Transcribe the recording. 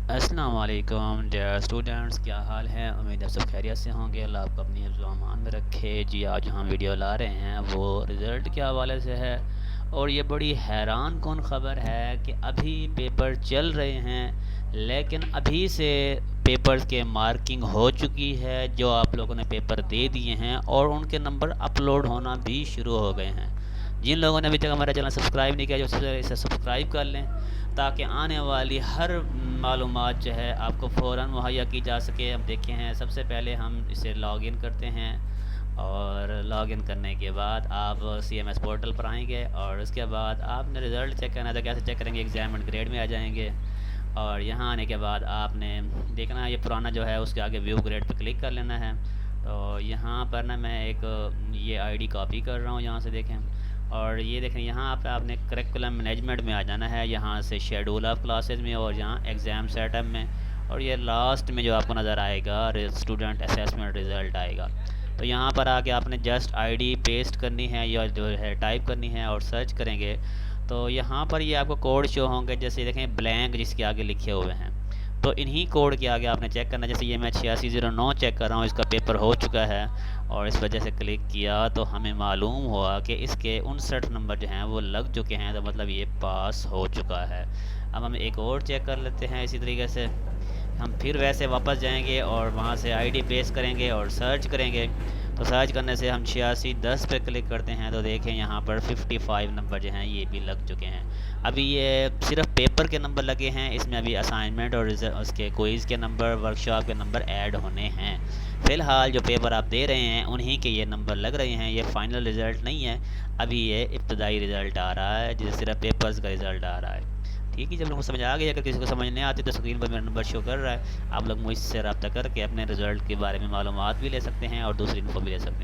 السلام علیکم dear students, کیا حال ہے؟ امید ہے سب خیریت سے ہوں گے۔ اللہ آپ کو اپنی حفظ و امان میں رکھے۔ جی آج ہم ویڈیو لا رہے ہیں وہ رزلٹ کے حوالے سے ہے، اور یہ بڑی حیران کن خبر ہے کہ ابھی پیپر چل رہے ہیں لیکن ابھی سے پیپرز کے مارکنگ ہو چکی ہے۔ جو آپ لوگوں نے پیپر دے دیے ہیں اور ان کے نمبر اپلوڈ ہونا بھی شروع ہو گئے ہیں۔ جن لوگوں نے ابھی تک ہمارا چینل سبسکرائب نہیں کیا، جو سب سے اسے سبسکرائب کر لیں تاکہ آنے والی ہر معلومات جو ہے آپ کو فوراً مہیا کی جا سکے۔ ہم دیکھے ہیں سب سے پہلے ہم اسے لاگ ان کرتے ہیں، اور لاگ ان کرنے کے بعد آپ سی ایم ایس پورٹل پر آئیں گے، اور اس کے بعد آپ نے رزلٹ چیک کرنا ہے تو کیسے چیک کریں گے؟ ایگزام اینڈ گریڈ میں آ جائیں گے، اور یہاں آنے کے بعد آپ نے دیکھنا ہے یہ پرانا جو ہے اس کے آگے ویو گریڈ پہ کلک کر لینا ہے۔ تو یہاں پر نا میں ایک یہ آئی ڈی کاپی کر رہا ہوں، یہاں سے دیکھیں، اور یہ دیکھیں یہاں پہ آپ نے کریکولم مینجمنٹ میں آ جانا ہے، یہاں سے شیڈول آف کلاسز میں، اور یہاں ایگزام سیٹ اپ میں، اور یہ لاسٹ میں جو آپ کو نظر آئے گا اسٹوڈنٹ اسیسمنٹ رزلٹ آئے گا۔ تو یہاں پر آ کے آپ نے جسٹ آئی ڈی پیسٹ کرنی ہے یا جو ہے ٹائپ کرنی ہے اور سرچ کریں گے تو یہاں پر یہ آپ کو کوڈ شو ہوں گے، جیسے دیکھیں بلینک جس کے آگے لکھے ہوئے ہیں، تو انہی کوڈ کے آگے آپ نے چیک کرنا ہے۔ جیسے یہ میں 8609 چیک کر رہا ہوں، اس کا پیپر ہو چکا ہے، اور اس وجہ سے کلک کیا تو ہمیں معلوم ہوا کہ اس کے 59 نمبر جو ہیں وہ لگ چکے ہیں، تو مطلب یہ پاس ہو چکا ہے۔ اب ہم ایک اور چیک کر لیتے ہیں اسی طریقے سے، ہم پھر ویسے واپس جائیں گے اور وہاں سے آئی ڈی پیسٹ کریں گے اور سرچ کریں گے، تو سرچ کرنے سے ہم 8610 پہ کلک کرتے ہیں تو دیکھیں یہاں پر 55 نمبر جو ہیں یہ بھی لگ چکے ہیں۔ ابھی یہ صرف پیپر کے نمبر لگے ہیں، اس میں ابھی اسائنمنٹ اور اس کے کوئز کے نمبر، ورکشاپ کے نمبر ایڈ ہونے ہیں۔ فی الحال جو پیپر آپ دے رہے ہیں انہی کے یہ نمبر لگ رہے ہیں، یہ فائنل رزلٹ نہیں ہے، ابھی یہ ابتدائی رزلٹ آ رہا ہے جس صرف پیپرز کا رزلٹ آ رہا ہے۔ ٹھیک ہے، جب لوگوں کو سمجھ آ گئی، اگر کسی کو سمجھ نہیں آتی تو اسکرین پر میرا نمبر شو کر رہا ہے، آپ لوگ مجھ سے رابطہ کر کے اپنے رزلٹ کے بارے میں معلومات بھی لے سکتے ہیں اور دوسری انفو بھی لے سکتے ہیں۔